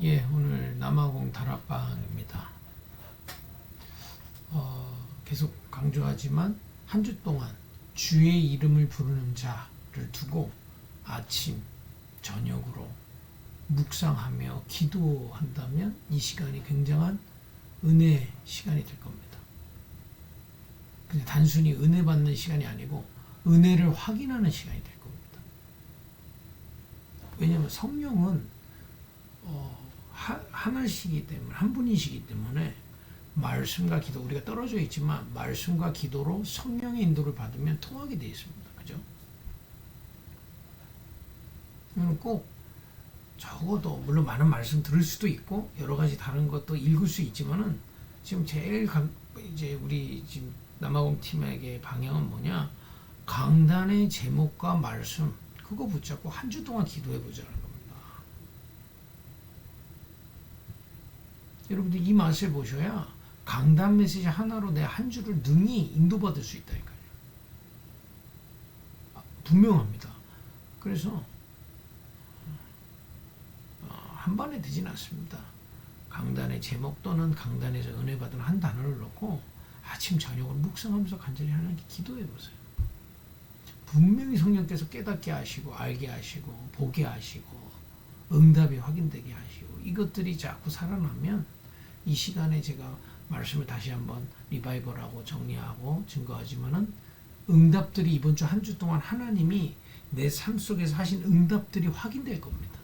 예, 오늘 남아공 다락방입니다. 계속 강조하지만 한 주 동안 주의 이름을 부르는 자를 두고 아침, 저녁으로 묵상하며 기도한다면 이 시간이 굉장한 은혜 시간이 될 겁니다. 그냥 단순히 은혜 받는 시간이 아니고 은혜를 확인하는 시간이 될 겁니다. 왜냐하면 성령은 하나시기 때문에, 한 분이시기 때문에 말씀과 기도, 우리가 떨어져 있지만 말씀과 기도로 성령의 인도를 받으면 통하게 되어 있습니다. 그죠? 꼭 적어도 물론 많은 말씀 들을 수도 있고 여러 가지 다른 것도 읽을 수 있지만은 지금 제일 이제 우리 지금 남아공 팀에게 방향은 뭐냐? 강단의 제목과 말씀 그거 붙잡고 한 주 동안 기도해 보자는 겁니다. 여러분들 이 맛을 보셔야 강단 메시지 하나로 내 한 주를 능히 인도받을 수 있다니까요. 분명합니다. 그래서 한 번에 되진 않습니다. 강단의 제목 또는 강단에서 은혜 받은 한 단어를 넣고 아침 저녁으로 묵상하면서 간절히 하나님께 기도해 보세요. 분명히 성령께서 깨닫게 하시고 알게 하시고 보게 하시고 응답이 확인되게 하시고 이것들이 자꾸 살아나면 이 시간에 제가 말씀을 다시 한번 리바이벌하고 정리하고 증거하지만은 응답들이 이번 주 한 주 동안 하나님이 내 삶 속에서 하신 응답들이 확인될 겁니다.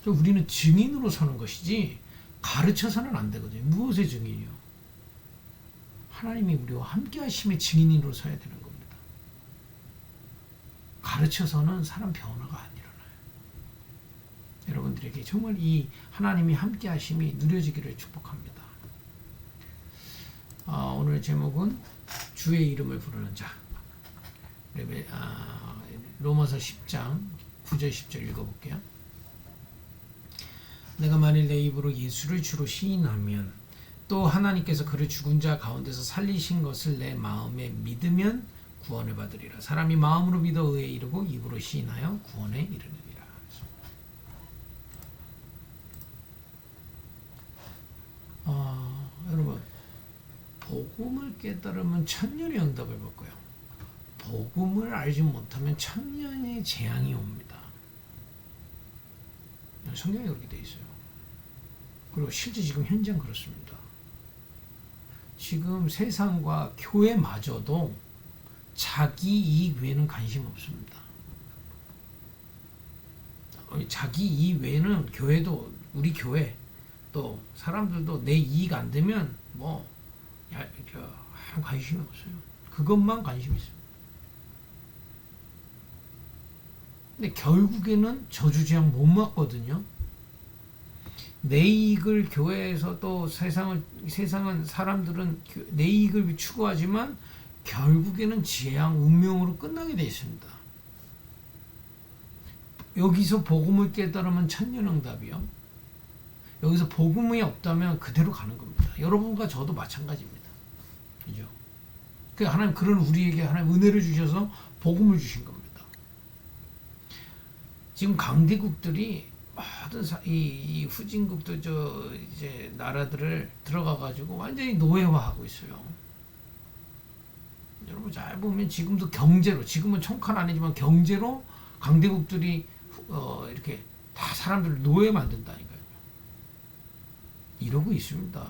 우리는 증인으로 서는 것이지 가르쳐서는 안 되거든요. 무엇의 증인이요? 하나님이 우리와 함께 하심의 증인으로 서야 되는 겁니다. 가르쳐서는 사람 변화가 안 일어나요. 여러분들에게 정말 이 하나님이 함께 하심이 누려지기를 축복합니다. 오늘 제목은 주의 이름을 부르는 자. 로마서 10장 9절 10절 읽어볼게요. 내가 만일 내 입으로 예수를 주로 시인하면 또 하나님께서 그를 죽은 자 가운데서 살리신 것을 내 마음에 믿으면 구원을 받으리라. 사람이 마음으로 믿어 의에 이르고 입으로 시인하여 구원에 이르느니라. 여러분 복음을 깨달으면 천년의 응답을 받고요. 복음을 알지 못하면 천년의 재앙이 옵니다. 성경에 그렇게 되어 있어요. 그리고 실제 지금 현장 그렇습니다. 지금 세상과 교회마저도 자기 이익 외에는 관심 없습니다. 자기 이익 외에는 교회도 우리 교회 또 사람들도 내 이익 안 되면 관심이 없어요. 그것만 관심이 있습니다. 근데 결국에는 저주재앙 못 맞거든요. 내 이익을 교회에서 또 세상은 사람들은 내 이익을 추구하지만 결국에는 재앙 운명으로 끝나게 되어 있습니다. 여기서 복음을 깨달으면 천년응답이요. 여기서 복음이 없다면 그대로 가는 겁니다. 여러분과 저도 마찬가지입니다. 그죠? 하나님 그런 우리에게 하나님 은혜를 주셔서 복음을 주신 겁니다. 지금 강대국들이 모든 이 후진국도 이제 나라들을 들어가 가지고 완전히 노예화하고 있어요. 여러분 잘 보면 지금도 경제로 지금은 총칼 아니지만 경제로 강대국들이 이렇게 다 사람들을 노예 만든다니까요. 이러고 있습니다.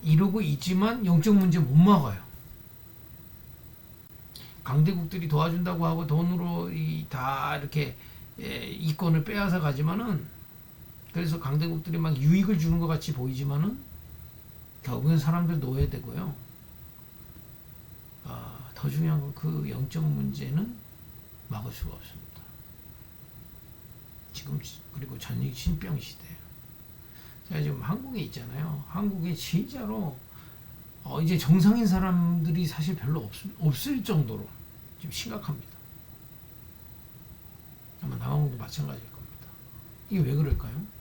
이러고 있지만 영적 문제 못 막아요. 강대국들이 도와준다고 하고 돈으로 다 이렇게 이권을 빼앗아 가지만은 그래서 강대국들이 막 유익을 주는 것 같이 보이지만은 결국엔 사람들 노예되고요. 더 중요한 건 그 영적 문제는 막을 수가 없습니다. 지금 그리고 전이 신병 시대예요. 제가 지금 한국에 있잖아요. 한국에 진짜로 이제 정상인 사람들이 사실 별로 없을 정도로 지금 심각합니다. 아마 남아공도 마찬가지일 겁니다. 이게 왜 그럴까요?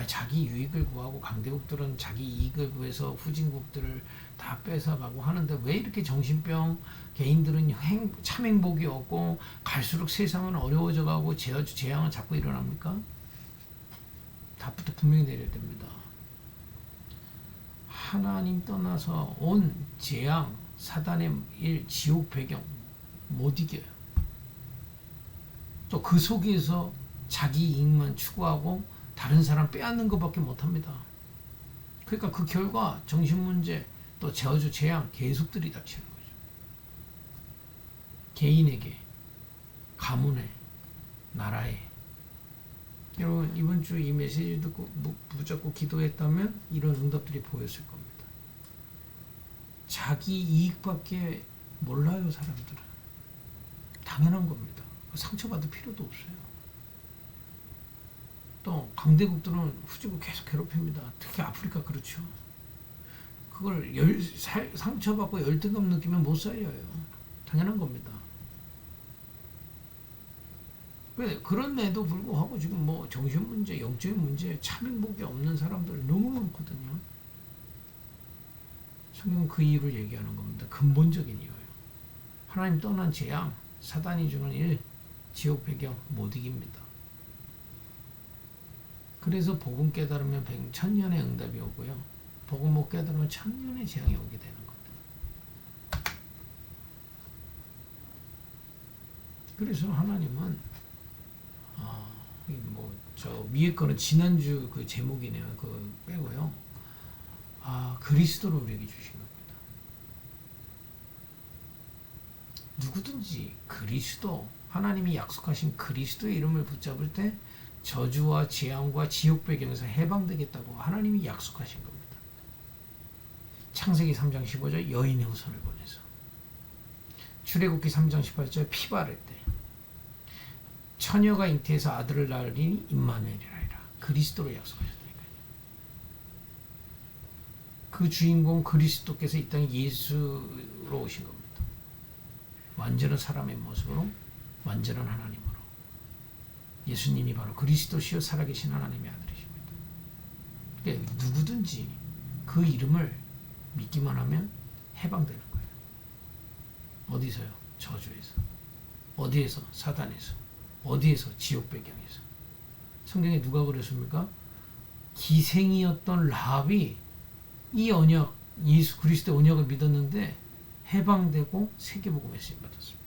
자기 유익을 구하고 강대국들은 자기 이익을 구해서 후진국들을 다 뺏어가고 하는데 왜 이렇게 정신병 개인들은 참 행복이 없고 갈수록 세상은 어려워져가고 재앙은 자꾸 일어납니까? 분명히 내려야 됩니다. 하나님 떠나서 온 재앙, 사단의 일, 지옥 배경 못 이겨요. 또 그 속에서 자기 이익만 추구하고 다른 사람 빼앗는 것밖에 못합니다. 그러니까 그 결과 정신문제, 또 저주, 재앙 계속 들이닥치는 거죠. 개인에게, 가문에, 나라에. 여러분 이번 주 이 메시지 듣고 붙잡고 기도했다면 이런 응답들이 보였을 겁니다. 자기 이익밖에 몰라요, 사람들은. 당연한 겁니다. 상처받을 필요도 없어요. 또 강대국들은 후지고 계속 괴롭힙니다. 특히 아프리카 그렇죠. 그걸 상처받고 열등감 느끼면 못 살려요. 당연한 겁니다. 그런데도 불구하고 지금 뭐 정신문제, 영적인 문제, 참 행복이 없는 사람들 너무 많거든요. 성경은 그 이유를 얘기하는 겁니다. 근본적인 이유예요. 하나님 떠난 재앙, 사단이 주는 일, 지옥 배경 못 이깁니다. 그래서 복음 깨달으면 천년의 응답이 오고요. 복음 못 깨달으면 천년의 재앙이 오게 되는 겁니다. 그래서 하나님은 저 위에 거는 지난주 그 제목이네요. 그 빼고요. 그리스도를 우리에게 주신 겁니다. 누구든지 그리스도, 하나님이 약속하신 그리스도의 이름을 붙잡을 때 저주와 재앙과 지옥 배경에서 해방되겠다고 하나님이 약속하신 겁니다. 창세기 3장 15절 여인의 후손을 보내서, 출애굽기 3장 18절 피 바를 때, 처녀가 잉태해서 아들을 낳으리니 임마누엘이라. 그리스도로 약속하셨다니까요. 그 주인공 그리스도께서 이 땅에 예수로 오신 겁니다. 완전한 사람의 모습으로, 완전한 하나님으로. 예수님이 바로 그리스도시요 살아계신 하나님의 아들이십니다. 그러니까 누구든지 그 이름을 믿기만 하면 해방되는 거예요. 어디서요? 저주에서. 어디에서? 사단에서. 어디에서? 지옥 배경에서. 성경에 누가 그랬습니까? 기생이었던 라합이 이 언약, 예수 그리스도의 언약을 믿었는데 해방되고 세계복음에 쓰임받았습니다.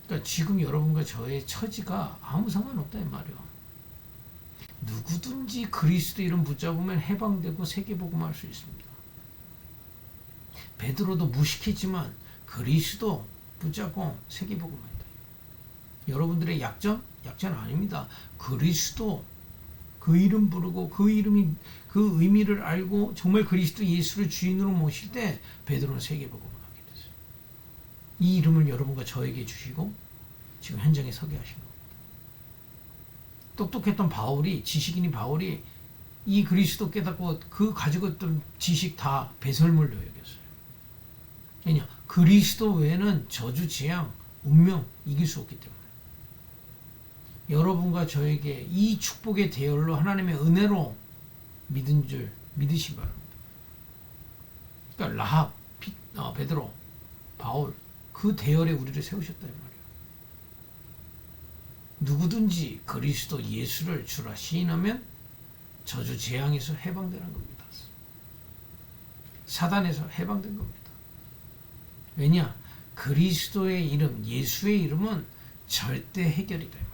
그러니까 지금 여러분과 저의 처지가 아무 상관없다 이 말이에요. 누구든지 그리스도 이름 붙잡으면 해방되고 세계복음할 수 있습니다. 베드로도 무식했지만 그리스도 붙잡고 세계복음한다. 여러분들의 약점? 약점 아닙니다. 그리스도, 그 이름 부르고 그 이름이 그 의미를 알고 정말 그리스도 예수를 주인으로 모실 때 베드로는 세계복음을 하게 됐어요. 이 이름을 여러분과 저에게 주시고 지금 현장에 서게 하신 겁니다. 똑똑했던 바울이, 지식인인 바울이 이 그리스도 깨닫고 그 가지고 있던 지식 다 배설물로 여겼어요. 왜냐? 그리스도 외에는 저주, 재앙, 운명 이길 수 없기 때문에. 여러분과 저에게 이 축복의 대열로 하나님의 은혜로 믿은 줄 믿으시 바랍니다. 그러니까 라합, 베드로, 바울 그 대열에 우리를 세우셨다 이 말이에요. 누구든지 그리스도 예수를 주라 시인하면 저주 재앙에서 해방되는 겁니다. 사단에서 해방된 겁니다. 왜냐? 그리스도의 이름, 예수의 이름은 절대 해결이다 이 말이에요.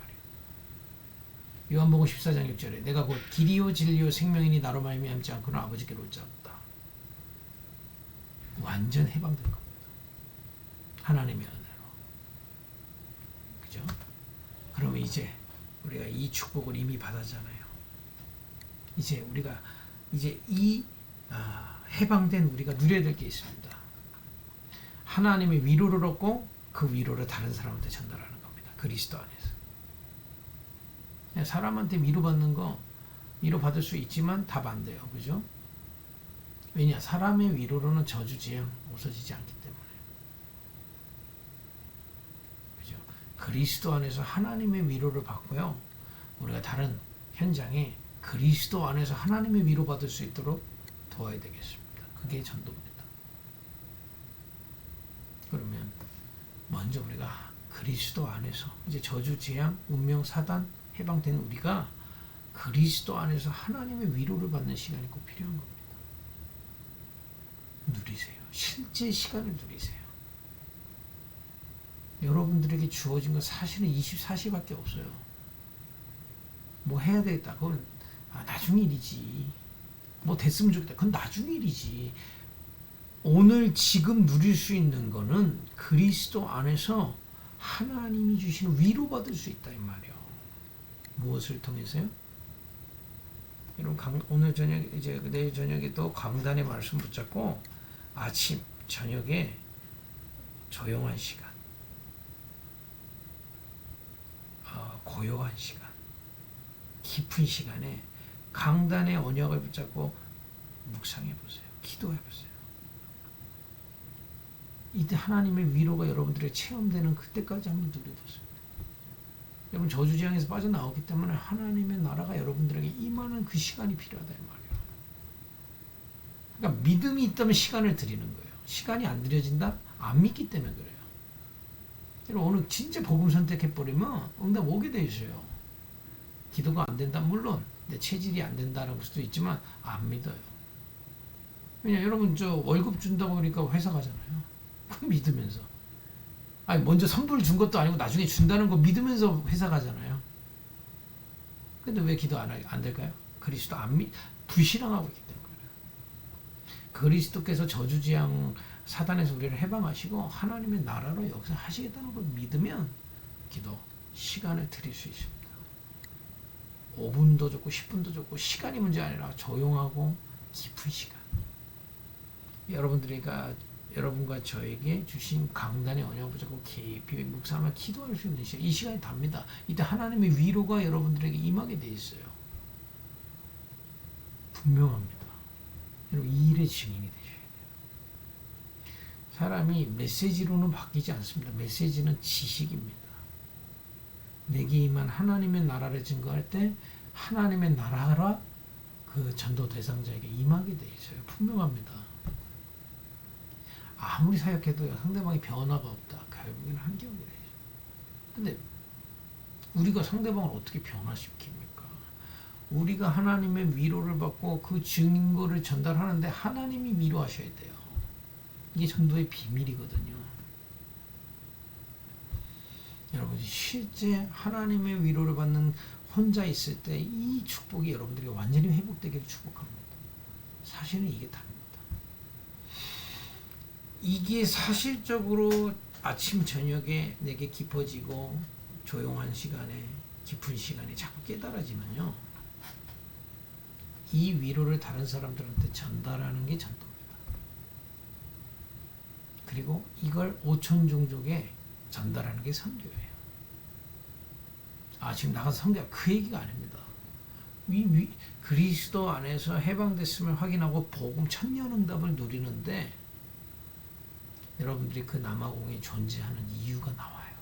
요한복음 14장 6절에 내가 곧 길이요 진리요 생명이니 나로 말미암지 않고는 아버지께로 올 자 없다. 완전 해방된 겁니다. 하나님의 은혜로. 그죠? 그러면 이제 우리가 이 축복을 이미 받았잖아요. 이제 우리가 이 해방된 우리가 누려야 될 게 있습니다. 하나님의 위로를 얻고 그 위로를 다른 사람한테 전달하는 겁니다. 그리스도 안에서. 사람한테 위로받는 거 위로받을 수 있지만 답 안 돼요. 그죠? 왜냐? 사람의 위로로는 저주, 재앙 없어지지 않기 때문에. 그죠? 그리스도 안에서 하나님의 위로를 받고요. 우리가 다른 현장에 그리스도 안에서 하나님의 위로받을 수 있도록 도와야 되겠습니다. 그게 전도입니다. 그러면 먼저 우리가 그리스도 안에서 이제 저주, 재앙, 운명, 사단 해방된 우리가 그리스도 안에서 하나님의 위로를 받는 시간이 꼭 필요한 겁니다. 누리세요. 실제 시간을 누리세요. 여러분들에게 주어진 건 사실은 24시밖에 없어요. 뭐 해야 되겠다. 그건 나중 일이지. 뭐 됐으면 좋겠다. 그건 나중 일이지. 오늘 지금 누릴 수 있는 거는 그리스도 안에서 하나님이 주시는 위로받을 수 있다 이 말이에요. 무엇을 통해서요? 여러분 오늘 저녁 이제 내일 저녁에 또 강단의 말씀 붙잡고 아침 저녁에 조용한 시간, 고요한 시간, 깊은 시간에 강단의 언약을 붙잡고 묵상해 보세요. 기도해 보세요. 이때 하나님의 위로가 여러분들의 체험되는 그때까지 한번 누려보세요. 여러분 저주지향에서 빠져나오기 때문에 하나님의 나라가 여러분들에게 임하는 그 시간이 필요하다 이 말이에요. 그러니까 믿음이 있다면 시간을 드리는 거예요. 시간이 안 드려진다? 안 믿기 때문에 그래요. 여러분 오늘 진짜 복음 선택해버리면 응답 오게 돼 있어요. 기도가 안 된다 물론 내 체질이 안 된다라고 수도 있지만 안 믿어요. 왜냐 여러분 저 월급 준다고 그러니까 회사 가잖아요. 그럼 믿으면서 아니 먼저 선불 준 것도 아니고 나중에 준다는 거 믿으면서 회사 가잖아요. 근데 왜 기도 안 될까요? 그리스도 불신앙하고 있기 때문에. 그리스도께서 저주지향 사단에서 우리를 해방하시고 하나님의 나라로 역사하시겠다는 걸 믿으면 기도 시간을 드릴 수 있습니다. 5분도 좋고 10분도 좋고 시간이 문제 아니라 조용하고 깊은 시간. 여러분과 저에게 주신 강단의 언약을 붙잡고 깊이 묵상하며 기도할 수 있는 시간. 이 시간이 답니다. 이때 하나님의 위로가 여러분들에게 임하게 돼 있어요. 분명합니다. 여러분 이 일의 증인이 되셔야 돼요. 사람이 메시지로는 바뀌지 않습니다. 메시지는 지식입니다. 내게 임한 하나님의 나라를 증거할 때 하나님의 나라가 그 전도 대상자에게 임하게 돼 있어요. 분명합니다. 아무리 사역해도 상대방이 변화가 없다. 결국에는 한계가 되죠. 근데 우리가 상대방을 어떻게 변화시킵니까? 우리가 하나님의 위로를 받고 그 증거를 전달하는데 하나님이 위로하셔야 돼요. 이게 전도의 비밀이거든요. 여러분 실제 하나님의 위로를 받는 혼자 있을 때 이 축복이 여러분들에게 완전히 회복되기를 축복합니다. 사실은 이게 답니다. 이게 사실적으로 아침 저녁에 내게 깊어지고 조용한 시간에 깊은 시간에 자꾸 깨달아지면요. 이 위로를 다른 사람들한테 전달하는 게 전도입니다. 그리고 이걸 5천 종족에 전달하는 게 선교예요. 지금 나가서 선교 그 얘기가 아닙니다. 그리스도 안에서 해방됐음을 확인하고 복음 천년응답을 누리는데 여러분들이 그 남아공에 존재하는 이유가 나와요.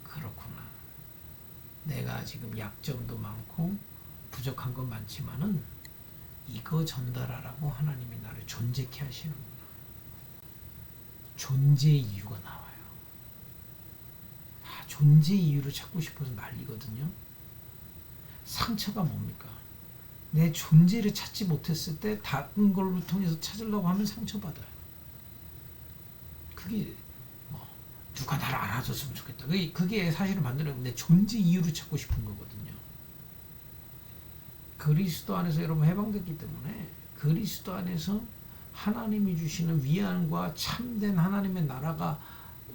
그렇구나. 내가 지금 약점도 많고 부족한 건 많지만은 이거 전달하라고 하나님이 나를 존재케 하시는구나. 존재의 이유가 나와요. 존재 이유를 찾고 싶어서 난리거든요. 상처가 뭡니까? 내 존재를 찾지 못했을 때 다른 걸로 통해서 찾으려고 하면 상처받아요. 그게 누가 나를 알아줬으면 좋겠다. 그게 사실은 만드는 내 존재 이유를 찾고 싶은 거거든요. 그리스도 안에서 여러분 해방됐기 때문에 그리스도 안에서 하나님이 주시는 위안과 참된 하나님의 나라가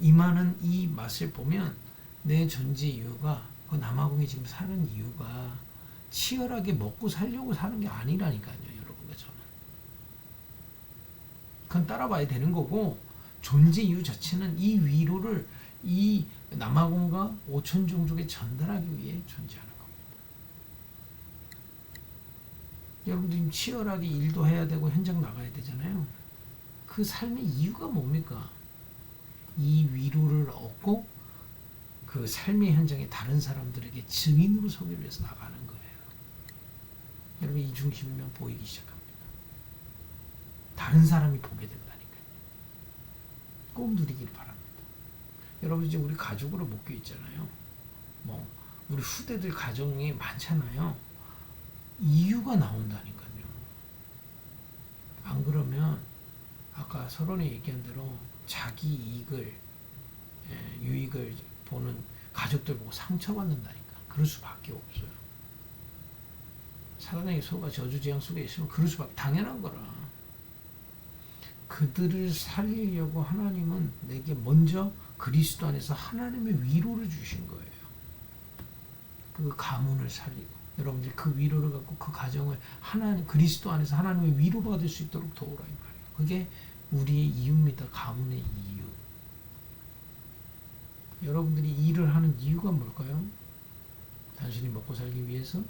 임하는 이 맛을 보면 내 존재 이유가 그 남아공에 지금 사는 이유가 치열하게 먹고 살려고 사는 게 아니라니까요. 여러분과 저는. 그건 따라봐야 되는 거고 존재 이유 자체는 이 위로를 이 남아공과 5천 종족에 전달하기 위해 존재하는 겁니다. 여러분들 지금 치열하게 일도 해야 되고 현장 나가야 되잖아요. 그 삶의 이유가 뭡니까? 이 위로를 얻고 그 삶의 현장에 다른 사람들에게 증인으로 서기 위해서 나가는 거예요. 여러분 이 중심이면 보이기 시작합니다. 다른 사람이 보게 된다니까요. 꼭 누리길 바랍니다. 여러분 지금 우리 가족으로 묶여 있잖아요. 우리 후대들 가정이 많잖아요. 이유가 나온다니까요. 안 그러면 아까 서론에 얘기한 대로 자기 이익을 유익을 보는 가족들 보고 상처받는다니까. 그럴 수밖에 없어요. 사단의 소가 저주재앙 속에 있으면 그럴 수밖에 당연한 거라. 그들을 살리려고 하나님은 내게 먼저 그리스도 안에서 하나님의 위로를 주신 거예요. 그 가문을 살리고 여러분들 그 위로를 갖고 그 가정을 하나님 그리스도 안에서 하나님의 위로를 받을 수 있도록 도우라 이 말이에요. 그게 우리의 이유입니다. 가문의 이유. 여러분들이 일을 하는 이유가 뭘까요? 단순히 먹고 살기 위해서?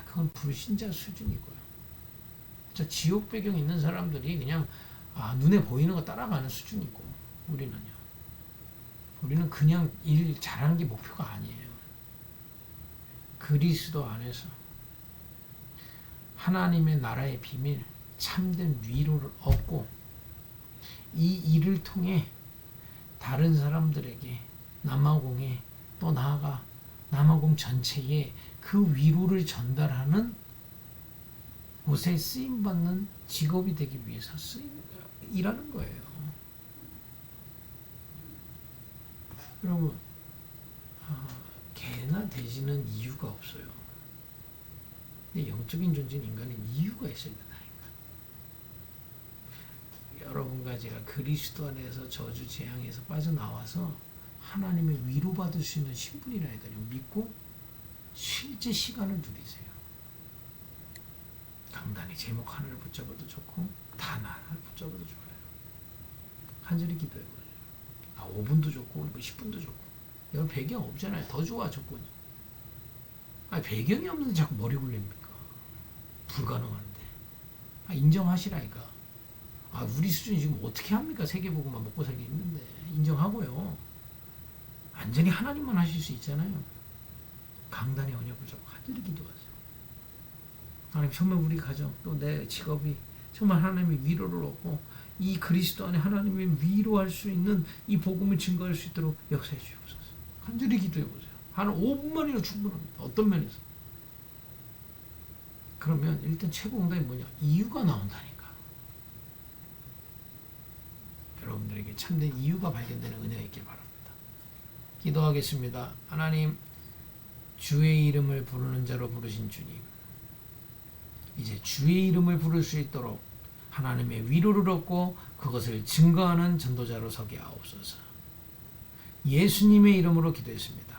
그건 불신자 수준이고요. 자, 지옥 배경 있는 사람들이 그냥 눈에 보이는 거 따라가는 수준이고 우리는 그냥 일 잘하는 게 목표가 아니에요. 그리스도 안에서 하나님의 나라의 비밀, 참된 위로를 얻고 이 일을 통해 다른 사람들에게 남아공에 또 나아가 남아공 전체에 그 위로를 전달하는 곳에 쓰임받는 직업이 되기 위해서 일하는 거예요. 여러분 개나 돼지는 이유가 없어요. 근데 영적인 존재인 인간은 이유가 있어야 된다니까. 여러분과 제가 그리스도 안에서 저주 재앙에서 빠져나와서 하나님의 위로받을 수 있는 신분이라 해야 되냐 믿고 실제 시간을 누리세요. 강단의 제목 하나를 붙잡아도 좋고 단 하나를 붙잡아도 좋아요. 간절히 기도해보세요. 5분도 좋고 10분도 좋고 여러분 배경 없잖아요. 더 좋아 조건이. 배경이 없는데 자꾸 머리 굴립니까? 불가능한데. 인정하시라니까. 우리 수준이 지금 어떻게 합니까? 세계보고만 먹고 살기 힘든데. 인정하고요. 완전히 하나님만 하실 수 있잖아요. 강단의 언약을 잡고 간절히 기도하세요. 하나님 정말 우리 가정 또 내 직업이 정말 하나님의 위로를 얻고 이 그리스도 안에 하나님의 위로할 수 있는 이 복음을 증거할 수 있도록 역사해 주옵소서. 간절히 기도해 보세요. 한 5분만이라도 충분합니다. 어떤 면에서. 그러면 일단 최고 응답이 뭐냐? 이유가 나온다니까. 여러분들에게 참된 이유가 발견되는 은혜가 있길 바랍니다. 기도하겠습니다. 하나님, 주의 이름을 부르는 자로 부르신 주님, 이제 주의 이름을 부를 수 있도록 하나님의 위로를 얻고 그것을 증거하는 전도자로 서게 하옵소서. 예수님의 이름으로 기도했습니다.